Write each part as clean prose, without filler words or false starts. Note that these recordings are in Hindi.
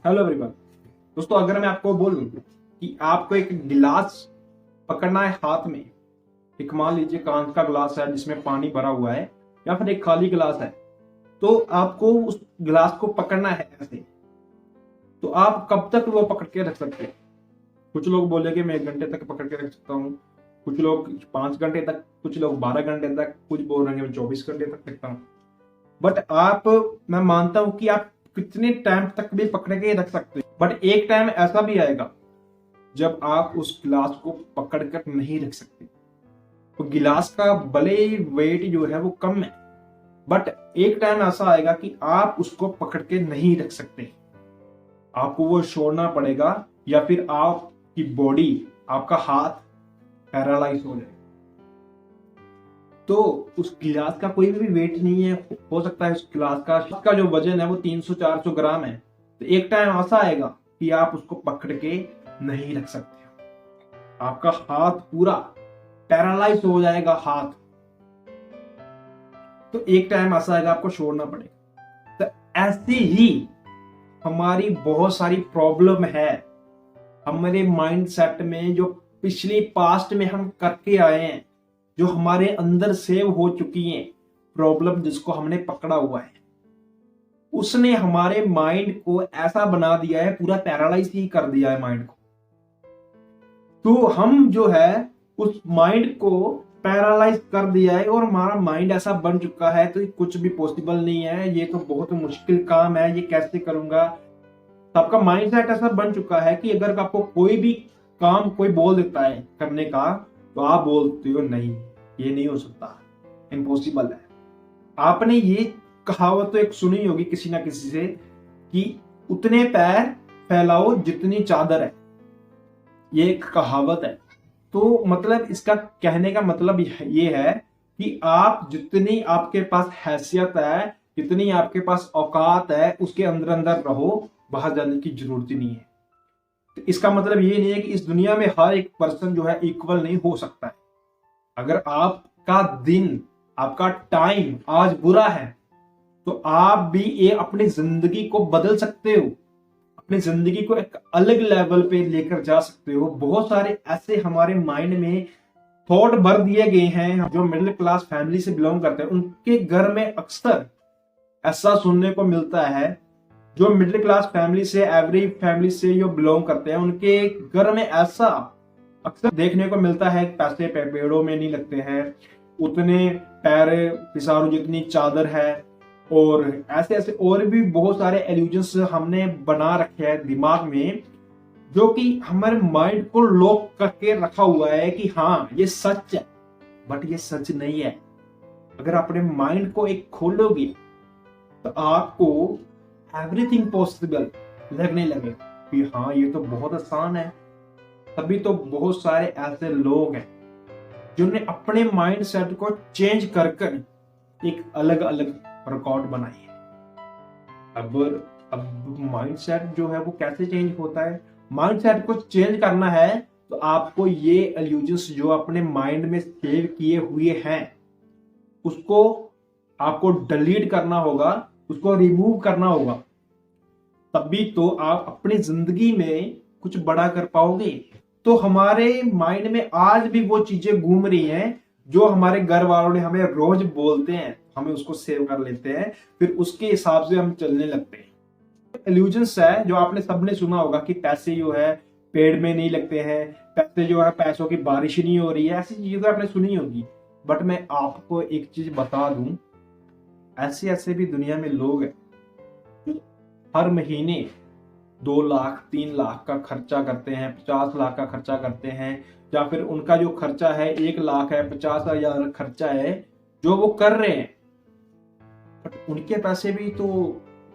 Hello everyone. दोस्तों, अगर मैं आपको बोलूं कि आपको एक गिलास पकड़ना है हाथ में, एक मान लीजिए कांच का गिलास है जिसमें पानी भरा हुआ है या फिर एक खाली गिलास है, तो आपको उस गिलास को पकड़ना है ऐसे, तो आप कब तक वो पकड़ के रख सकते हैं? कुछ लोग बोलेंगे मैं 1 घंटे तक पकड़ के रख सकता हूँ, कुछ लोग 5 घंटे तक, कुछ लोग 12 घंटे तक, कुछ बोल रहे हैं मैं 24 घंटे तक रखता हूँ। बट आप, मैं मानता हूं कि आप कितने टाइम तक भी पकड़ के रख सकते हैं, बट एक टाइम ऐसा भी आएगा जब आप उस गिलास को पकड़ कर नहीं रख सकते। तो गिलास का भले ही वेट जो है वो कम है, बट एक टाइम ऐसा आएगा कि आप उसको पकड़ के नहीं रख सकते, आपको वो छोड़ना पड़ेगा, या फिर आपकी बॉडी, आपका हाथ पैरालाइज हो जाएगा। तो उस गिलास का कोई भी वेट नहीं है, हो सकता है उस गिलास का जो वजन है वो 300-400 ग्राम है, तो एक टाइम ऐसा आएगा कि आप उसको पकड़ के नहीं रख सकते, आपका हाथ पूरा पैरालाइज हो जाएगा हाथ। तो एक टाइम ऐसा आएगा आपको छोड़ना पड़ेगा। तो ऐसी ही हमारी बहुत सारी प्रॉब्लम है हमारे माइंड सेट में, जो पिछली पास्ट में हम करके आए हैं, जो हमारे अंदर सेव हो चुकी हैं प्रॉब्लम, जिसको हमने पकड़ा हुआ है, उसने हमारे माइंड को ऐसा बना दिया है, पूरा पैरालाइज ही कर दिया है माइंड को। तो हम जो है उस माइंड को पैरालाइज कर दिया है, और हमारा माइंड ऐसा बन चुका है तो कुछ भी पॉसिबल नहीं है, ये तो बहुत मुश्किल काम है, ये कैसे करूंगा। तो आपका माइंड सेट ऐसा बन चुका है कि अगर आपको कोई भी काम कोई बोल देता है करने का, तो आप बोलते हो नहीं, ये नहीं हो सकता, इम्पॉसिबल है। आपने ये कहावत तो एक सुनी होगी किसी ना किसी से कि उतने पैर फैलाओ जितनी चादर है, ये एक कहावत है। तो मतलब इसका कहने का मतलब ये है कि आप जितनी आपके पास हैसियत है, जितनी आपके पास औकात है, उसके अंदर अंदर रहो, बाहर जाने की जरूरत ही नहीं है। तो इसका मतलब ये नहीं है कि इस दुनिया में हर एक पर्सन जो है इक्वल नहीं हो सकता है। अगर आपका दिन, आपका टाइम आज बुरा है, तो आप भी ये अपनी जिंदगी को बदल सकते हो, अपनी जिंदगी को एक अलग लेवल पे लेकर जा सकते हो। बहुत सारे ऐसे हमारे माइंड में थॉट भर दिए गए हैं, जो मिडिल क्लास फैमिली से बिलोंग करते हैं उनके घर में अक्सर ऐसा सुनने को मिलता है। जो मिडिल क्लास फैमिली से, एवरेज फैमिली से जो बिलोंग करते हैं, उनके घर में ऐसा अक्सर देखने को मिलता है, पैसे पेड़ों में नहीं लगते हैं, उतने पैर पिसारो जितनी चादर है, और ऐसे ऐसे और भी बहुत सारे एल्यूजन्स हमने बना रखे हैं दिमाग में, जो कि हमारे माइंड को लॉक करके रखा हुआ है कि हाँ ये सच है, बट ये सच नहीं है। अगर अपने माइंड को एक खोलोगे तो आपको एवरीथिंग पॉसिबल लगने लगेगा कि हाँ ये तो बहुत आसान है। तभी तो बहुत सारे ऐसे लोग हैं जिन्होंने अपने माइंड सेट को चेंज कर एक अलग अलग रिकॉर्ड बनाई है। अब माइंड सेट जो है वो कैसे चेंज होता है? माइंड सेट को चेंज करना है तो आपको ये इल्यूजन्स जो अपने माइंड में सेव किए हुए हैं, उसको आपको डिलीट करना होगा, उसको रिमूव करना होगा। तभी तो आप अपनी जिंदगी में कुछ बड़ा कर पाओगे। तो हमारे माइंड में आज भी वो चीजें घूम रही हैं जो हमारे घर वालों ने हमें रोज बोलते हैं, हमें उसको सेव कर लेते हैं, फिर उसके हिसाब से हम चलने लगते हैं। इल्यूजन्स है जो आपने सबने सुना होगा कि पैसे जो है पेड़ में नहीं लगते हैं, पैसे जो है पैसों की बारिश नहीं हो रही है, ऐसी चीजें तो आपने सुनी होगी। बट मैं आपको एक चीज बता दूं, ऐसे ऐसे भी दुनिया में लोग हैं हर महीने 2 लाख 3 लाख का खर्चा करते हैं, 50 लाख का खर्चा करते हैं, या फिर उनका जो खर्चा है 1 लाख है, 50,000 खर्चा है जो वो कर रहे हैं। बट उनके पैसे भी तो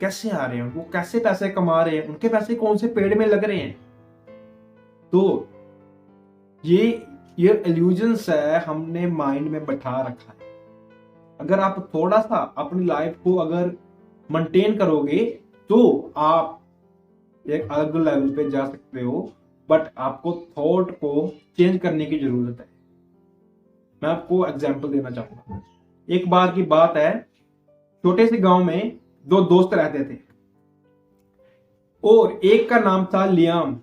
कैसे आ रहे हैं, वो कैसे पैसे कमा रहे हैं, उनके पैसे कौन से पेड़ में लग रहे हैं? तो ये इल्यूजन्स है हमने माइंड में बैठा रखा है। अगर आप थोड़ा सा अपनी लाइफ को अगर मेंटेन करोगे तो आप एक अलग लेवल पे जा सकते हो, बट आपको थॉट को चेंज करने की जरूरत है। मैं आपको एग्जांपल देना चाहूंगा। एक बार की बात है, छोटे से गांव में 2 दोस्त रहते थे। और एक का नाम था लियाम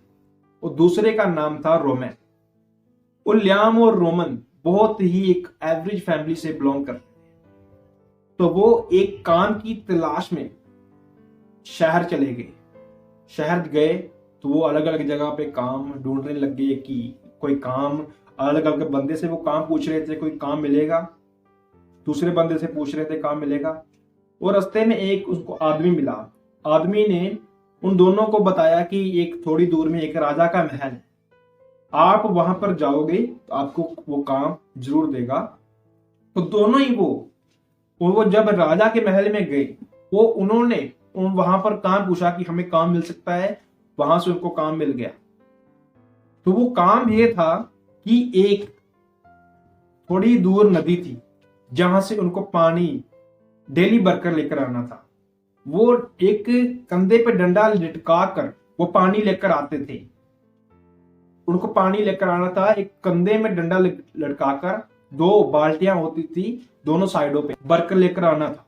और दूसरे का नाम था रोमन। और लियाम और रोमन बहुत ही एक एवरेज फैमिली से बिलोंग करते थे। तो वो एक काम की तलाश में शहर चले गए। शहर गए तो वो अलग अलग जगह पे काम ढूंढने लग गए कि कोई काम, अलग अलग बंदे से वो काम पूछ रहे थे कोई काम मिलेगा, दूसरे बंदे से पूछ रहे थे काम मिलेगा। और रास्ते में एक उसको आदमी मिला। आदमी ने उन दोनों को बताया कि एक थोड़ी दूर में एक राजा का महल है, आप वहां पर जाओगे तो आपको वो काम जरूर देगा। तो दोनों ही वो जब राजा के महल में गए, वो उन्होंने वहां पर काम पूछा कि हमें काम मिल सकता है, वहां से उनको काम मिल गया। तो वो काम ये था कि एक थोड़ी दूर नदी थी जहां से उनको पानी डेली भरकर लेकर आना था। वो एक कंधे पे डंडा लटका कर वो पानी लेकर आते थे। उनको पानी लेकर आना था, एक कंधे में डंडा लटका कर, 2 बाल्टियां होती थी दोनों साइडों पे, भरकर लेकर आना था।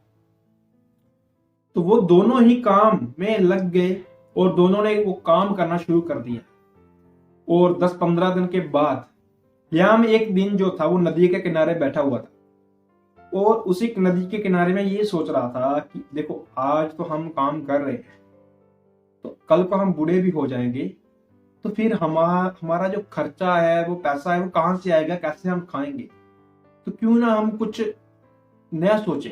तो वो दोनों ही काम में लग गए और दोनों ने वो काम करना शुरू कर दिया। और 10-15 दिन के बाद लियाम एक दिन जो था वो नदी के किनारे बैठा हुआ था और उसी नदी के किनारे में ये सोच रहा था कि देखो, आज तो हम काम कर रहे हैं, तो कल को हम बूढ़े भी हो जाएंगे, तो फिर हमारा जो खर्चा है, वो पैसा है, वो कहां से आएगा, कैसे हम खाएंगे। तो क्यों ना हम कुछ नया सोचें।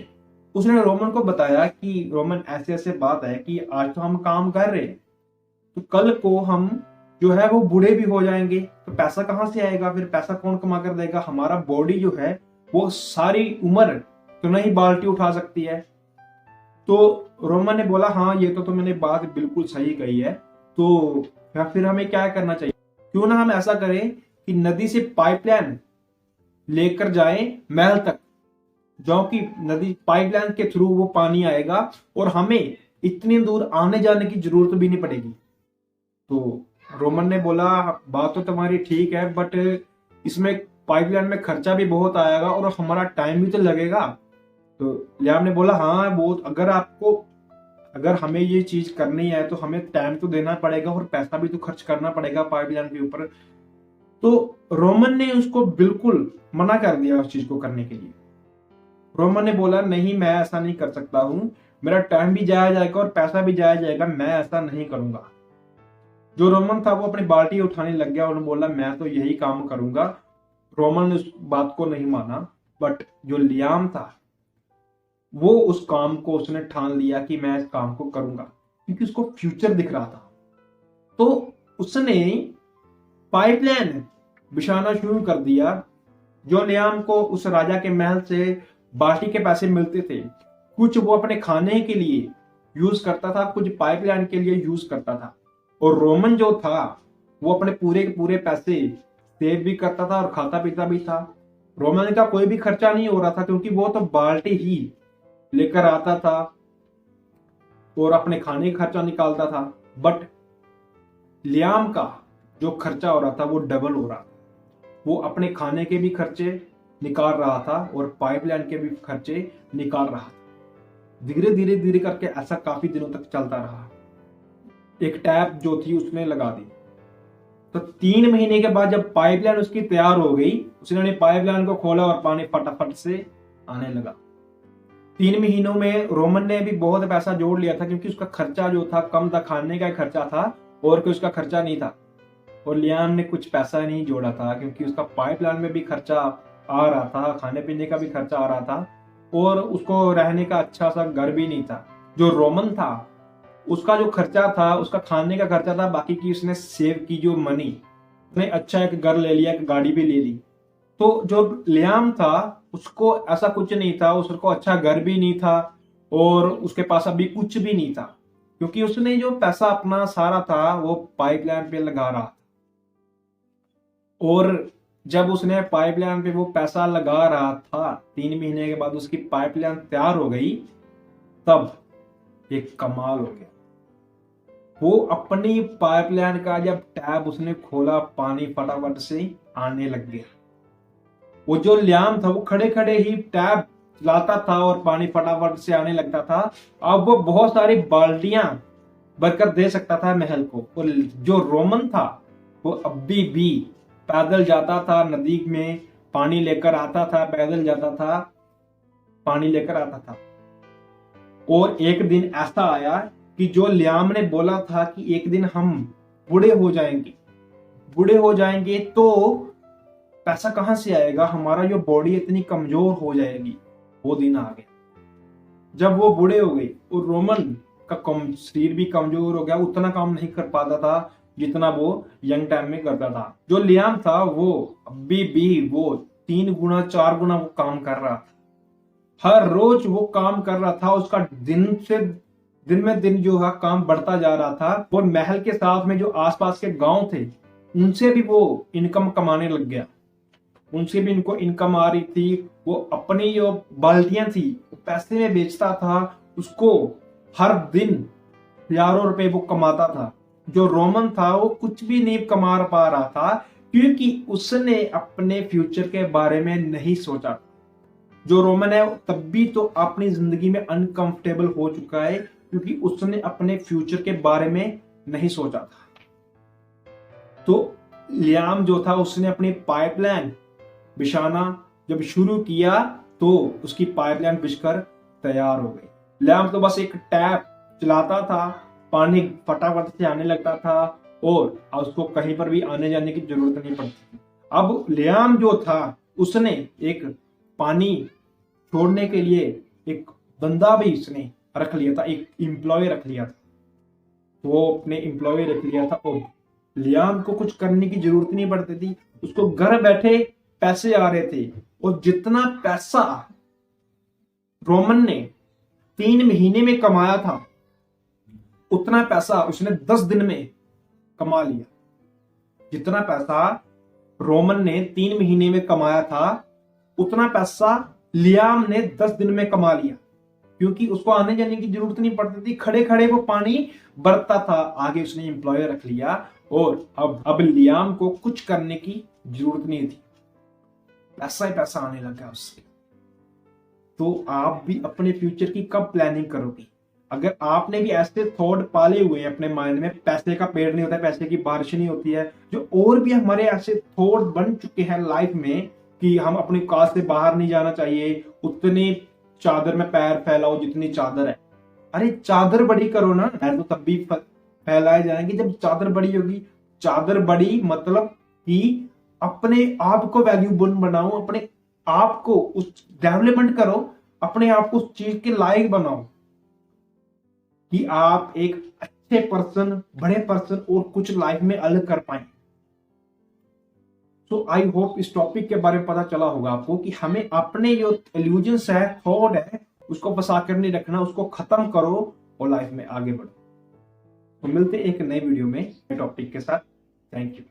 उसने रोमन को बताया कि रोमन, ऐसे ऐसे बात है कि आज तो हम काम कर रहे हैं, तो कल को हम जो है वो बूढ़े भी हो जाएंगे, तो पैसा कहां से आएगा, फिर पैसा कौन कमा कर देगा। हमारा बॉडी जो है वो सारी उम्र तो नहीं बाल्टी उठा सकती है। तो रोमन ने बोला, हाँ ये तो मैंने बात बिल्कुल सही कही है, तो फिर हमें क्या करना चाहिए, क्यों ना हम ऐसा करें कि नदी से पाइपलाइन लेकर जाएं महल तक, जो कि नदी पाइपलाइन के थ्रू वो पानी आएगा और हमें इतनी दूर आने जाने की जरूरत भी नहीं पड़ेगी। तो रोमन ने बोला, बात तो तुम्हारी ठीक है, बट इसमें पाइपलाइन में खर्चा भी बहुत आएगा और हमारा टाइम भी तो लगेगा। तो लियाम ने बोला, हाँ वो अगर हमें ये चीज करनी है तो हमें टाइम तो देना पड़ेगा और पैसा भी तो खर्च करना पड़ेगा पाइपलाइन के ऊपर। तो रोमन ने उसको बिल्कुल मना कर दिया उस चीज को करने के लिए। रोमन ने बोला, नहीं मैं ऐसा नहीं कर सकता हूं, मेरा टाइम भी जाया जाएगा और पैसा भी जाया जाएगा, मैं ऐसा नहीं करूंगा। जो रोमन था वो अपनी बाल्टी उठाने लग गया और बोला, मैं तो यही काम करूंगा। रोमन ने उस बात को नहीं माना, बट जो लियाम था वो उस काम को उसने ठान लिया कि मैं इस काम को करूंगा, क्योंकि उसको फ्यूचर दिख रहा था। तो उसने पाइपलाइन बिछाना शुरू कर दिया। जो लियाम को उस राजा के महल से बाल्टी के पैसे मिलते थे, कुछ वो अपने खाने के लिए यूज करता था, कुछ पाइपलाइन के लिए यूज करता था। और रोमन जो था वो अपने पूरे के पूरे पैसे सेव भी करता था और खाता पीता भी था। रोमन का कोई भी खर्चा नहीं हो रहा था, क्योंकि वो तो बाल्टी ही लेकर आता था और अपने खाने का खर्चा निकालता था। बट लियाम का जो खर्चा हो रहा था वो डबल हो रहा था। वो अपने खाने के भी खर्चे निकाल रहा था और पाइपलाइन के भी खर्चे निकाल रहा था। धीरे धीरे धीरे करके ऐसा काफी दिनों तक चलता रहा। एक टैप जो थी उसने लगा दी। तो 3 महीने के बाद जब पाइपलाइन उसकी तैयार हो गई, उसने पाइपलाइन को खोला और पानी फटाफट से आने लगा। 3 महीनों में रोमन ने भी बहुत पैसा जोड़ लिया था, क्योंकि उसका खर्चा जो था कम था, खाने का खर्चा था और कोई उसका खर्चा नहीं था। और लियाम ने कुछ पैसा नहीं जोड़ा था, क्योंकि उसका पाइपलाइन में भी खर्चा आ रहा था, खाने पीने का भी खर्चा आ रहा था और उसको रहने का अच्छा सा घर भी नहीं था। जो रोमन था उसका जो खर्चा था, उसका खाने का खर्चा था, बाकी की उसने सेव की जो मनी, उसने अच्छा एक घर ले लिया, एक गाड़ी भी ले ली। तो जो लियाम था उसको ऐसा कुछ नहीं था, उसको अच्छा घर भी नहीं था और उसके पास अभी कुछ भी नहीं था, क्योंकि उसने जो पैसा अपना सारा था वो पाइपलाइन पे लगा रहा था। और जब उसने पाइपलाइन पे वो पैसा लगा रहा था, 3 महीने के बाद उसकी पाइपलाइन तैयार हो गई, तब एक कमाल हो गया। वो अपनी पाइपलाइन का जब टैप उसने खोला, पानी फटाफट से आने लग गया। वो जो लियाम था वो खड़े खड़े ही टैप लाता था और पानी फटाफट से आने लगता था। अब वो बहुत सारी बाल्टियां बरकत दे सकता था महल को। और जो रोमन था वो अभी भी पैदल जाता था, नदी में पानी लेकर आता था, पैदल जाता था, पानी लेकर आता था। और एक दिन ऐसा आया कि जो लियाम ने बोला था कि एक दिन हम बूढ़े हो जाएंगे, बूढ़े हो जाएंगे तो पैसा कहां से आएगा, हमारा जो बॉडी इतनी कमजोर हो जाएगी, वो दिन आ गया। जब वो बूढ़े हो गए और रोमन का शरीर भी कमजोर हो गया, उतना काम नहीं कर पाता था जितना वो यंग टाइम में करता था। जो लियाम था वो अभी भी वो 3 गुना 4 गुना वो काम कर रहा था, हर रोज वो काम कर रहा था। उसका दिन में दिन जो है काम बढ़ता जा रहा था। और महल के साथ में जो आसपास के गांव थे उनसे भी वो इनकम कमाने लग गया, उनसे भी इनको इनकम आ रही थी। वो अपनी जो बाल्टियां थी वो पैसे में बेचता था, उसको हर दिन हजारों रुपए वो कमाता था। जो रोमन था वो कुछ भी नहीं कमा पा रहा था क्योंकि उसने अपने फ्यूचर के बारे में नहीं सोचा। जो रोमन है तब भी तो अपनी जिंदगी में अनकंफर्टेबल हो चुका है क्योंकि उसने अपने फ्यूचर के बारे में नहीं सोचा था। तो लियाम जो था उसने अपनी पाइपलाइन बिछाना जब शुरू किया तो उसकी पाइपलाइन बिछकर तैयार हो गई। लियाम तो बस एक टैप चलाता था, पानी फटाफट से आने लगता था और उसको कहीं पर भी आने जाने की जरूरत नहीं पड़ती थी। अब लियाम जो था उसने एक पानी छोड़ने के लिए एक बंदा भी उसने रख लिया था, एक एम्प्लॉय रख लिया था। वो अपने एम्प्लॉय रख लिया था और लियाम को कुछ करने की जरूरत नहीं पड़ती थी, उसको घर बैठे पैसे आ रहे थे। और जितना पैसा रोमन ने 3 महीने में कमाया था उतना पैसा उसने 10 दिन में कमा लिया। जितना पैसा रोमन ने 3 महीने में कमाया था उतना पैसा लियाम ने 10 दिन में कमा लिया क्योंकि उसको आने जाने की जरूरत नहीं पड़ती थी, खड़े खड़े वो पानी बरतता था। आगे उसने एम्प्लॉय रख लिया और अब लियाम को कुछ करने की जरूरत नहीं थी, पैसा ही पैसा आने लगा उससे। तो आप भी अपने फ्यूचर की कब प्लानिंग करोगे? अगर आपने भी ऐसे थॉट पाले हुए हैं अपने माइंड में, पैसे का पेड़ नहीं होता, पैसे की बारिश नहीं होती है, जो और भी हमारे ऐसे थॉट बन चुके हैं लाइफ में कि हम अपनी औकात से बाहर नहीं जाना चाहिए, उतनी चादर में पैर फैलाओ जितनी चादर है। अरे चादर बड़ी करो ना, पैर तो तब भी फैलाए जाएंगे जब चादर बड़ी होगी। चादर बड़ी मतलब कि अपने आप को वैल्यूबल बनाओ, अपने आप को उस डेवलपमेंट करो, अपने आप को उस चीज के लायक बनाओ कि आप एक अच्छे पर्सन, बड़े पर्सन और कुछ लाइफ में अलग कर पाए। सो आई होप इस टॉपिक के बारे में पता चला होगा आपको कि हमें अपने जो इल्यूजन्स है, थॉट है, उसको बसा कर नहीं रखना, उसको खत्म करो और लाइफ में आगे बढ़ो। तो मिलते एक नए वीडियो में नए टॉपिक के साथ। Thank you.